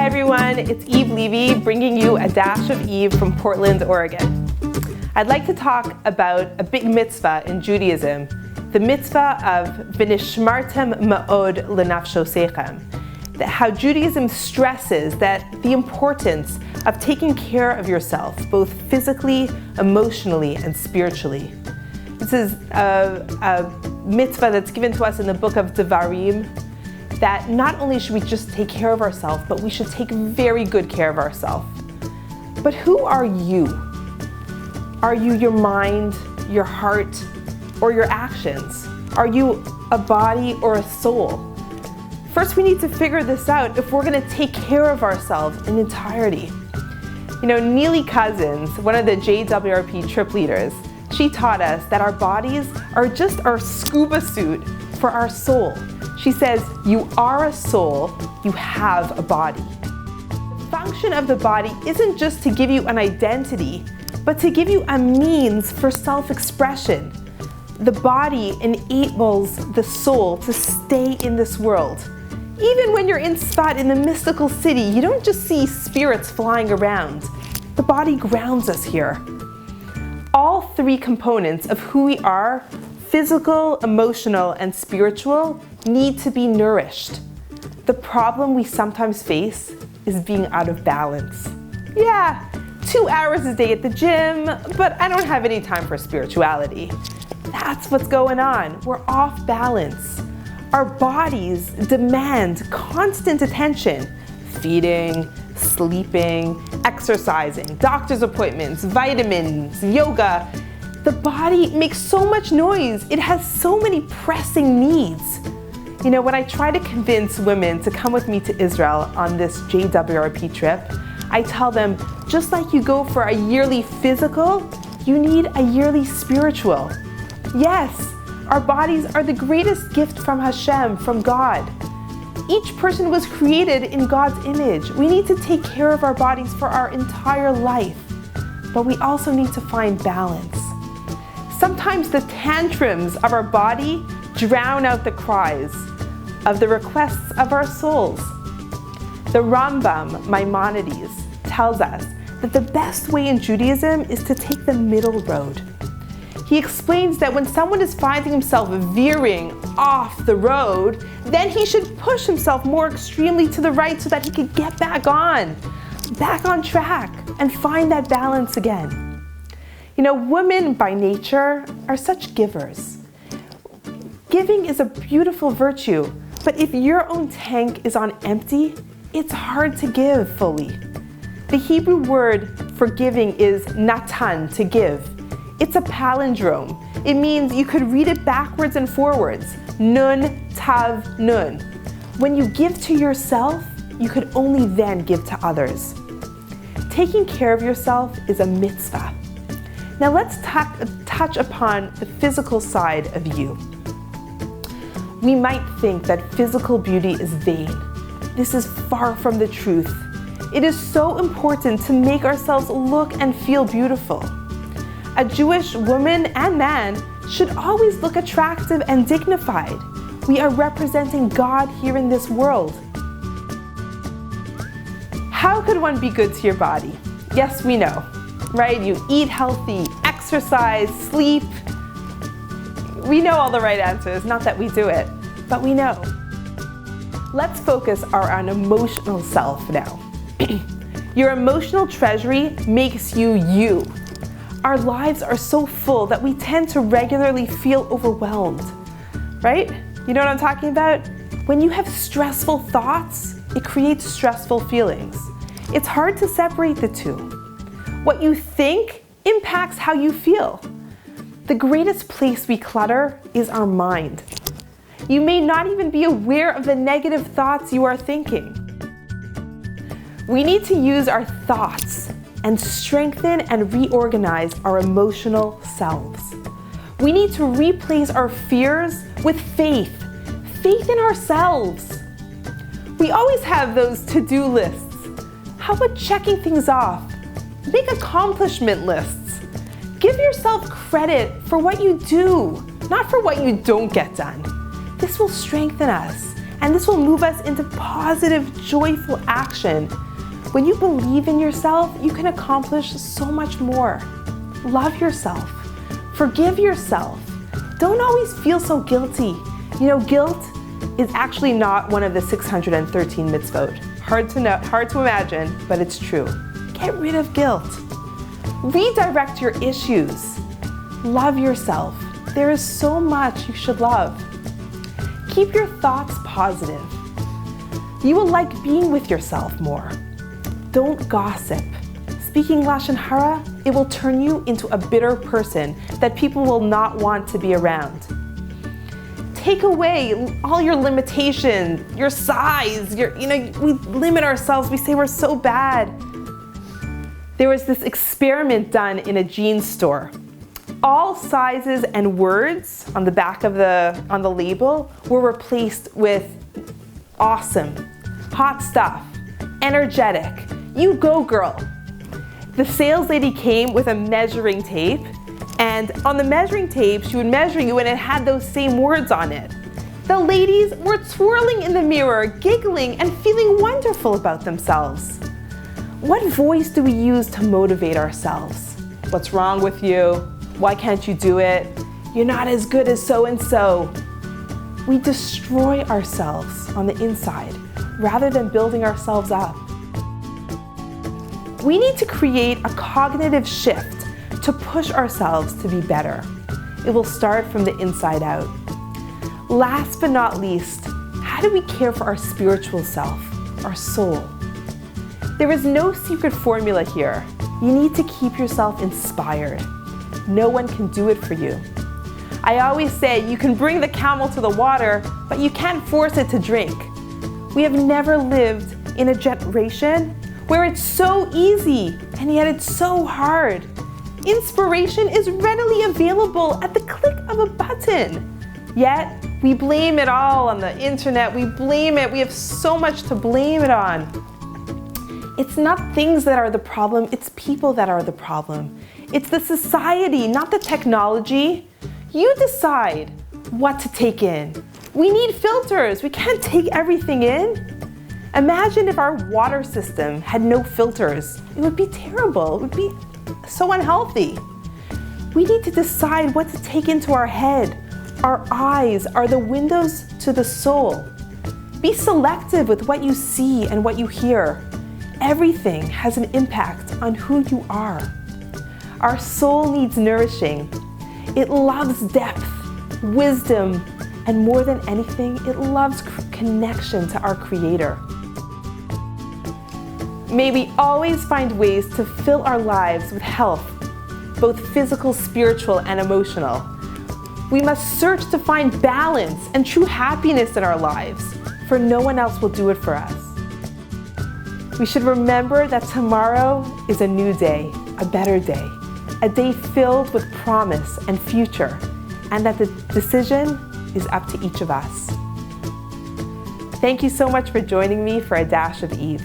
everyone, it's Levy bringing you a dash of Eve from Portland, Oregon. I'd like to talk about a big mitzvah in Judaism, the mitzvah of v'nishmartem ma'od lenafshosechem. How Judaism stresses that the importance of taking care of yourself, both physically, emotionally, and spiritually. This is a mitzvah that's given to us in the book of Devarim, that not only should we just take care of ourselves, but we should take very good care of ourselves. But who are you? Are you your mind, your heart, or your actions? Are you a body or a soul? First, we need to figure this out if we're going to take care of ourselves in entirety. You know, Neely Cousins, one of the JWRP trip leaders, she taught us that our bodies are just our scuba suit for our soul. She says, you are a soul, you have a body. The function of the body isn't just to give you an identity, but to give you a means for self-expression. The body enables the soul to stay in this world. Even when you're in spot in the mystical city, you don't just see spirits flying around. The body grounds us here. All three components of who we are, physical, emotional, and spiritual, need to be nourished. The problem we sometimes face is being out of balance. Yeah, 2 hours a day at the gym, but I don't have any time for spirituality. That's what's going on. We're off balance. Our bodies demand constant attention. Feeding, sleeping, exercising, doctor's appointments, vitamins, yoga. The body makes so much noise. It has so many pressing needs. You know, when I try to convince women to come with me to Israel on this JWRP trip, I tell them, just like you go for a yearly physical, you need a yearly spiritual. Yes, our bodies are the greatest gift from Hashem, from God. Each person was created in God's image. We need to take care of our bodies for our entire life, but we also need to find balance. Sometimes the tantrums of our body drown out the cries of the requests of our souls. The Rambam, Maimonides, tells us that the best way in Judaism is to take the middle road. He explains that when someone is finding himself veering off the road, then he should push himself more extremely to the right so that he could get back on track, and find that balance again. You know, women by nature are such givers. Giving is a beautiful virtue, but if your own tank is on empty, it's hard to give fully. The Hebrew word for giving is natan, to give. It's a palindrome. It means you could read it backwards and forwards. Nun, tav, nun. When you give to yourself, you could only then give to others. Taking care of yourself is a mitzvah. Now let's touch upon the physical side of you. We might think that physical beauty is vain. This is far from the truth. It is so important to make ourselves look and feel beautiful. A Jewish woman and man should always look attractive and dignified. We are representing God here in this world. How could one be good to your body? Yes, we know, right? You eat healthy, exercise, sleep. We know all the right answers, not that we do it, but we know. Let's focus on emotional self now. Your emotional treasury makes you you. Our lives are so full that we tend to regularly feel overwhelmed, right? You know what I'm talking about? When you have stressful thoughts, it creates stressful feelings. It's hard to separate the two. What you think impacts how you feel. The greatest place we clutter is our mind. You may not even be aware of the negative thoughts you are thinking. We need to use our thoughts and strengthen and reorganize our emotional selves. We need to replace our fears with faith in ourselves. We always have those to-do lists. How about checking things off? Make accomplishment lists. Give yourself credit for what you do, not for what you don't get done. This will strengthen us And this will move us into positive, joyful action. When you believe in yourself, you can accomplish so much more. Love yourself. Forgive yourself. Don't always feel so guilty. You know, guilt is actually not one of the 613 mitzvot. Hard to imagine, but it's true. Get rid of guilt. Redirect your issues. Love yourself. There is so much you should love. Keep your thoughts positive. You will like being with yourself more. Don't gossip. Speaking Lashon Hara, it will turn you into a bitter person that people will not want to be around. Take away all your limitations, your size, we limit ourselves, we say we're so bad. There was this experiment done in a jeans store. All sizes and words on the back of on the label were replaced with awesome, hot stuff, energetic, you go girl. The sales lady came with a measuring tape, and on the measuring tape, she would measure you and it had those same words on it. The ladies were twirling in the mirror, giggling and feeling wonderful about themselves. What voice do we use to motivate ourselves? What's wrong with you? Why can't you do it? You're not as good as so-and-so. We destroy ourselves on the inside rather than building ourselves up. We need to create a cognitive shift to push ourselves to be better. It will start from the inside out. Last but not least, how do we care for our spiritual self, our soul? There is no secret formula here. You need to keep yourself inspired. No one can do it for you. I always say you can bring the camel to the water, but you can't force it to drink. We have never lived in a generation where it's so easy and yet it's so hard. Inspiration is readily available at the click of a button. Yet, we blame it all on the internet. We blame it. We have so much to blame it on. It's not things that are the problem, it's people that are the problem. It's the society, not the technology. You decide what to take in. We need filters. We can't take everything in. Imagine if our water system had no filters. It would be terrible. It would be so unhealthy. We need to decide what to take into our head. Our eyes are the windows to the soul. Be selective with what you see and what you hear. Everything has an impact on who you are. Our soul needs nourishing. It loves depth, wisdom, and more than anything, it loves connection to our Creator. May we always find ways to fill our lives with health, both physical, spiritual, and emotional. We must search to find balance and true happiness in our lives, for no one else will do it for us. We should remember that tomorrow is a new day, a better day, a day filled with promise and future, and that the decision is up to each of us. Thank you so much for joining me for A Dash of Eve.